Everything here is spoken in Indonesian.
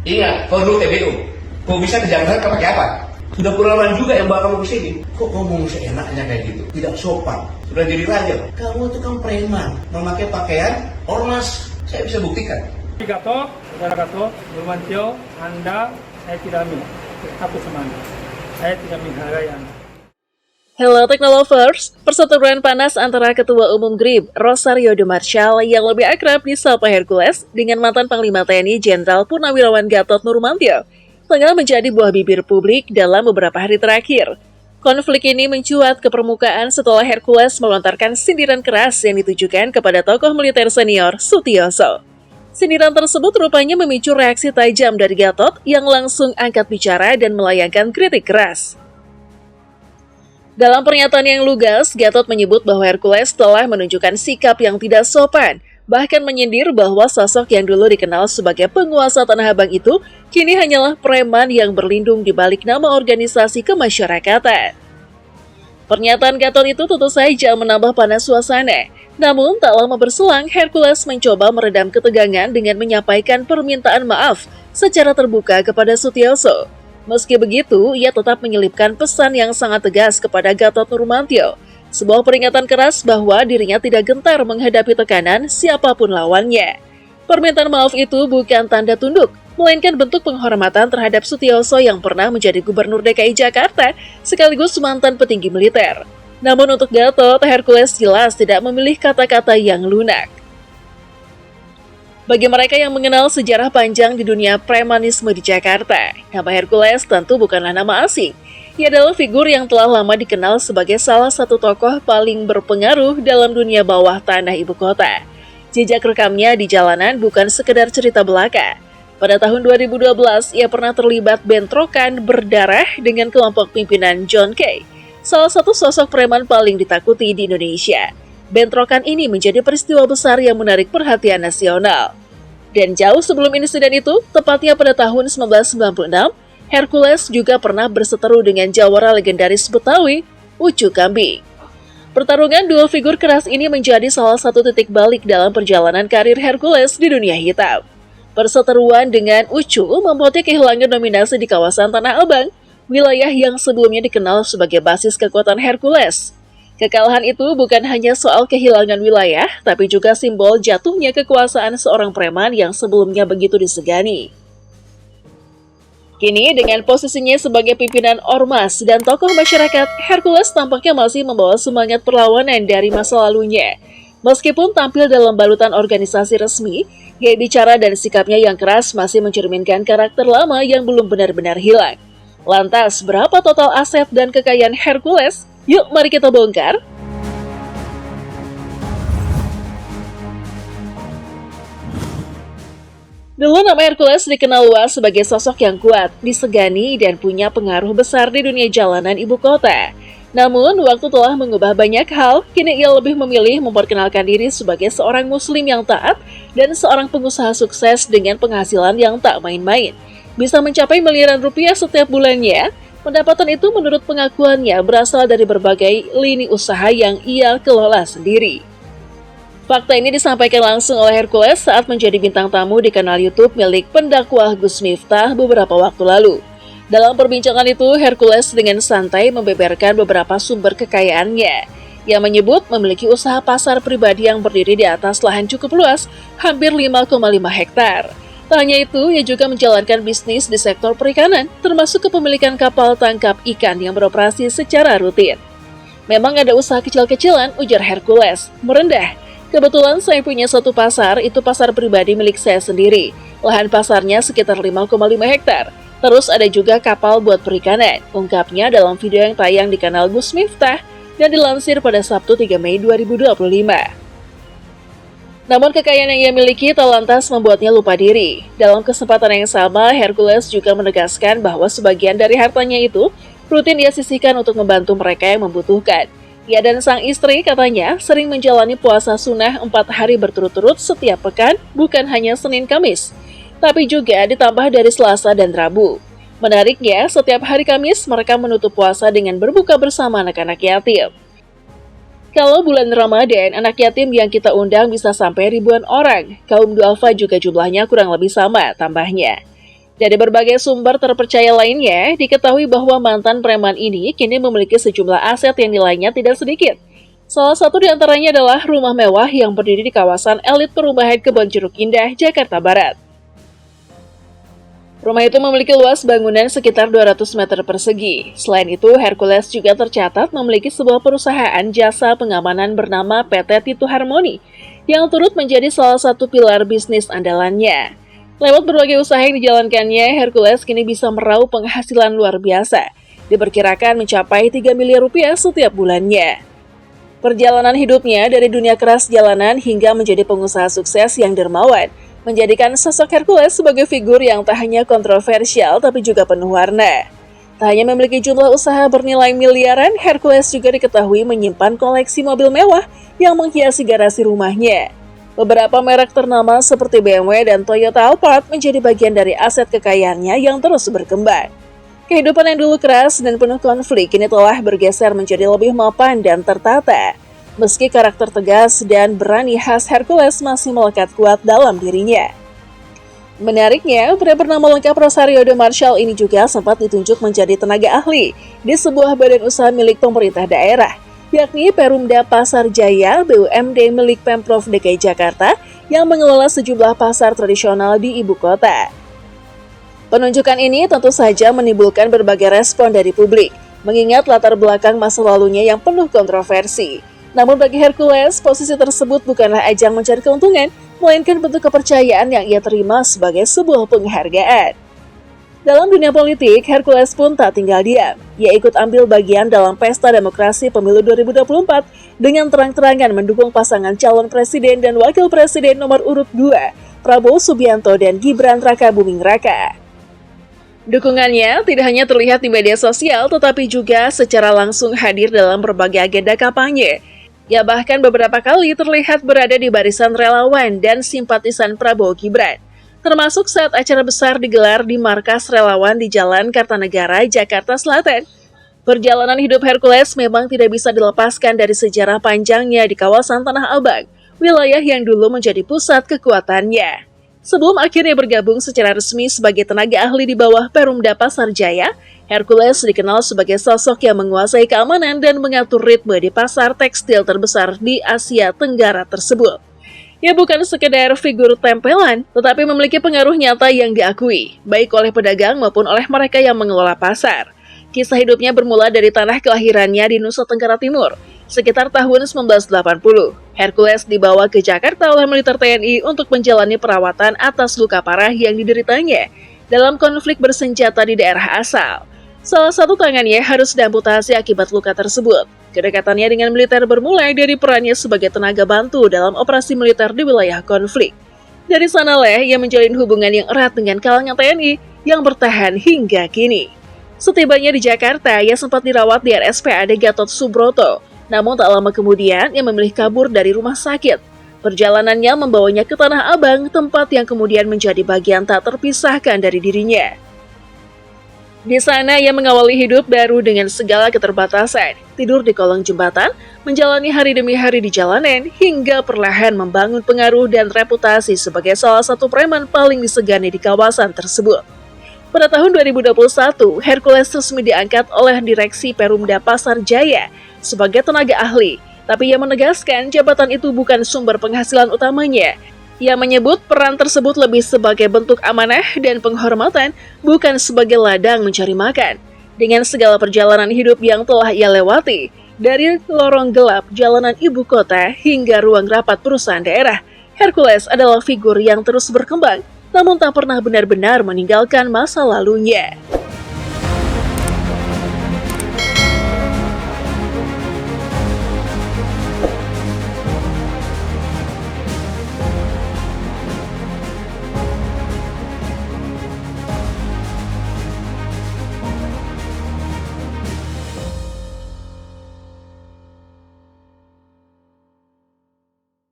Ingat, kau dulu TBU. Kau bisa ke Jakarta kau pakai apa? Sudah pengalaman juga yang bawa kamu ke sini. Kok ngomong seenaknya kayak gitu? Tidak sopan. Sudah jadi raja. Kamu itu kan preman, memakai pakaian ormas. Saya bisa buktikan. Gatot, saudara Gatot, Nurmantio, Anda, saya tidak takut sama Anda. Saya tidak menghargai Anda. Hello Technolovers, perseteruan panas antara Ketua Umum GRIB, Rosario de Marchal yang lebih akrab disapa Hercules dengan mantan Panglima TNI Jenderal Purnawirawan Gatot Nurmantio tengah menjadi buah bibir publik dalam beberapa hari terakhir. Konflik ini mencuat ke permukaan setelah Hercules melontarkan sindiran keras yang ditujukan kepada tokoh militer senior Sutioso. Sindiran tersebut rupanya memicu reaksi tajam dari Gatot yang langsung angkat bicara dan melayangkan kritik keras. Dalam pernyataan yang lugas, Gatot menyebut bahwa Hercules telah menunjukkan sikap yang tidak sopan, bahkan menyindir bahwa sosok yang dulu dikenal sebagai penguasa Tanah Abang itu kini hanyalah preman yang berlindung di balik nama organisasi kemasyarakatan. Pernyataan Gatot itu tentu saja menambah panas suasana. Namun, tak lama berselang, Hercules mencoba meredam ketegangan dengan menyampaikan permintaan maaf secara terbuka kepada Sutioso. Meski begitu, ia tetap menyelipkan pesan yang sangat tegas kepada Gatot Nurmantio, sebuah peringatan keras bahwa dirinya tidak gentar menghadapi tekanan siapapun lawannya. Permintaan maaf itu bukan tanda tunduk, melainkan bentuk penghormatan terhadap Sutioso yang pernah menjadi Gubernur DKI Jakarta sekaligus mantan petinggi militer. Namun untuk Gatot, Hercules jelas tidak memilih kata-kata yang lunak. Bagi mereka yang mengenal sejarah panjang di dunia premanisme di Jakarta, nama Hercules tentu bukanlah nama asing. Ia adalah figur yang telah lama dikenal sebagai salah satu tokoh paling berpengaruh dalam dunia bawah tanah ibu kota. Jejak rekamnya di jalanan bukan sekedar cerita belaka. Pada tahun 2012, ia pernah terlibat bentrokan berdarah dengan kelompok pimpinan John Kay, salah satu sosok preman paling ditakuti di Indonesia. Bentrokan ini menjadi peristiwa besar yang menarik perhatian nasional. Dan jauh sebelum insiden itu, tepatnya pada tahun 1996, Hercules juga pernah berseteru dengan jawara legendaris Betawi, Ucu Kambing. Pertarungan dua figur keras ini menjadi salah satu titik balik dalam perjalanan karir Hercules di dunia hitam. Perseteruan dengan Ucu membuatnya kehilangan dominasi di kawasan Tanah Abang, wilayah yang sebelumnya dikenal sebagai basis kekuatan Hercules. Kekalahan itu bukan hanya soal kehilangan wilayah, tapi juga simbol jatuhnya kekuasaan seorang preman yang sebelumnya begitu disegani. Kini, dengan posisinya sebagai pimpinan ormas dan tokoh masyarakat, Hercules tampaknya masih membawa semangat perlawanan dari masa lalunya. Meskipun tampil dalam balutan organisasi resmi, gaya bicara dan sikapnya yang keras masih mencerminkan karakter lama yang belum benar-benar hilang. Lantas, berapa total aset dan kekayaan Hercules? Yuk, mari kita bongkar. Dulu nama Hercules dikenal luas sebagai sosok yang kuat, disegani, dan punya pengaruh besar di dunia jalanan ibu kota. Namun, waktu telah mengubah banyak hal, kini ia lebih memilih memperkenalkan diri sebagai seorang muslim yang taat dan seorang pengusaha sukses dengan penghasilan yang tak main-main. Bisa mencapai miliaran rupiah setiap bulannya. Pendapatan itu menurut pengakuannya berasal dari berbagai lini usaha yang ia kelola sendiri. Fakta ini disampaikan langsung oleh Hercules saat menjadi bintang tamu di kanal YouTube milik pendakwah Gus Miftah beberapa waktu lalu. Dalam perbincangan itu, Hercules dengan santai membeberkan beberapa sumber kekayaannya. Ia menyebut memiliki usaha pasar pribadi yang berdiri di atas lahan cukup luas, hampir 5,5 hektar. Tak hanya itu, ia juga menjalankan bisnis di sektor perikanan, termasuk kepemilikan kapal tangkap ikan yang beroperasi secara rutin. Memang ada usaha kecil-kecilan, ujar Hercules. Merendah. Kebetulan saya punya satu pasar, itu pasar pribadi milik saya sendiri. Lahan pasarnya sekitar 5,5 hektar. Terus ada juga kapal buat perikanan, ungkapnya dalam video yang tayang di kanal Gus Miftah dan dilansir pada Sabtu 3 Mei 2025. Namun kekayaan yang ia miliki tak lantas membuatnya lupa diri. Dalam kesempatan yang sama, Hercules juga menegaskan bahwa sebagian dari hartanya itu rutin ia sisihkan untuk membantu mereka yang membutuhkan. Ia dan sang istri katanya sering menjalani puasa sunnah 4 hari berturut-turut setiap pekan, bukan hanya Senin Kamis, tapi juga ditambah dari Selasa dan Rabu. Menariknya, setiap hari Kamis mereka menutup puasa dengan berbuka bersama anak-anak yatim. Kalau bulan Ramadan, anak yatim yang kita undang bisa sampai ribuan orang. Kaum duafa juga jumlahnya kurang lebih sama, tambahnya. Dari berbagai sumber terpercaya lainnya, diketahui bahwa mantan preman ini kini memiliki sejumlah aset yang nilainya tidak sedikit. Salah satu di antaranya adalah rumah mewah yang berdiri di kawasan elit perumahan Kebonjeruk Indah, Jakarta Barat. Rumah itu memiliki luas bangunan sekitar 200 meter persegi. Selain itu, Hercules juga tercatat memiliki sebuah perusahaan jasa pengamanan bernama PT Titu Harmoni, yang turut menjadi salah satu pilar bisnis andalannya. Lewat berbagai usaha yang dijalankannya, Hercules kini bisa meraup penghasilan luar biasa. Diperkirakan mencapai 3 miliar rupiah setiap bulannya. Perjalanan hidupnya dari dunia keras jalanan hingga menjadi pengusaha sukses yang dermawan, menjadikan sosok Hercules sebagai figur yang tak hanya kontroversial tapi juga penuh warna. Tak hanya memiliki jumlah usaha bernilai miliaran, Hercules juga diketahui menyimpan koleksi mobil mewah yang menghiasi garasi rumahnya. Beberapa merek ternama seperti BMW dan Toyota Alphard menjadi bagian dari aset kekayaannya yang terus berkembang. Kehidupan yang dulu keras dan penuh konflik kini telah bergeser menjadi lebih mapan dan tertata. Meski karakter tegas dan berani khas Hercules masih melekat kuat dalam dirinya. Menariknya, pria bernama lengkap Rosario de Marshall ini juga sempat ditunjuk menjadi tenaga ahli di sebuah badan usaha milik pemerintah daerah, yakni Perumda Pasar Jaya BUMD milik Pemprov DKI Jakarta yang mengelola sejumlah pasar tradisional di ibu kota. Penunjukan ini tentu saja menimbulkan berbagai respon dari publik, mengingat latar belakang masa lalunya yang penuh kontroversi. Namun bagi Hercules, posisi tersebut bukanlah ajang mencari keuntungan, melainkan bentuk kepercayaan yang ia terima sebagai sebuah penghargaan. Dalam dunia politik, Hercules pun tak tinggal diam. Ia ikut ambil bagian dalam pesta demokrasi pemilu 2024 dengan terang-terangan mendukung pasangan calon presiden dan wakil presiden nomor urut 2, Prabowo Subianto dan Gibran Rakabuming Raka. Dukungannya tidak hanya terlihat di media sosial, tetapi juga secara langsung hadir dalam berbagai agenda kampanye. Ia bahkan beberapa kali terlihat berada di barisan relawan dan simpatisan Prabowo Gibran, termasuk saat acara besar digelar di markas relawan di Jalan Kartanegara, Jakarta Selatan. Perjalanan hidup Hercules memang tidak bisa dilepaskan dari sejarah panjangnya di kawasan Tanah Abang, wilayah yang dulu menjadi pusat kekuatannya. Sebelum akhirnya bergabung secara resmi sebagai tenaga ahli di bawah Perumda Pasar Jaya, Hercules dikenal sebagai sosok yang menguasai keamanan dan mengatur ritme di pasar tekstil terbesar di Asia Tenggara tersebut. Ia bukan sekedar figur tempelan, tetapi memiliki pengaruh nyata yang diakui, baik oleh pedagang maupun oleh mereka yang mengelola pasar. Kisah hidupnya bermula dari tanah kelahirannya di Nusa Tenggara Timur, sekitar tahun 1980. Hercules dibawa ke Jakarta oleh militer TNI untuk menjalani perawatan atas luka parah yang dideritanya dalam konflik bersenjata di daerah asal. Salah satu tangannya harus diamputasi akibat luka tersebut. Kedekatannya dengan militer bermulai dari perannya sebagai tenaga bantu dalam operasi militer di wilayah konflik. Dari sanalah ia menjalin hubungan yang erat dengan kalangan TNI yang bertahan hingga kini. Setibanya di Jakarta, ia sempat dirawat di RSPAD Gatot Subroto. Namun tak lama kemudian, ia memilih kabur dari rumah sakit. Perjalanannya membawanya ke Tanah Abang, tempat yang kemudian menjadi bagian tak terpisahkan dari dirinya. Di sana, ia mengawali hidup baru dengan segala keterbatasan, tidur di kolong jembatan, menjalani hari demi hari di jalanan, hingga perlahan membangun pengaruh dan reputasi sebagai salah satu preman paling disegani di kawasan tersebut. Pada tahun 2021, Hercules resmi diangkat oleh Direksi Perumda Pasar Jaya sebagai tenaga ahli, tapi ia menegaskan jabatan itu bukan sumber penghasilan utamanya. Ia menyebut peran tersebut lebih sebagai bentuk amanah dan penghormatan, bukan sebagai ladang mencari makan. Dengan segala perjalanan hidup yang telah ia lewati, dari lorong gelap jalanan ibu kota hingga ruang rapat perusahaan daerah, Hercules adalah figur yang terus berkembang, namun tak pernah benar-benar meninggalkan masa lalunya.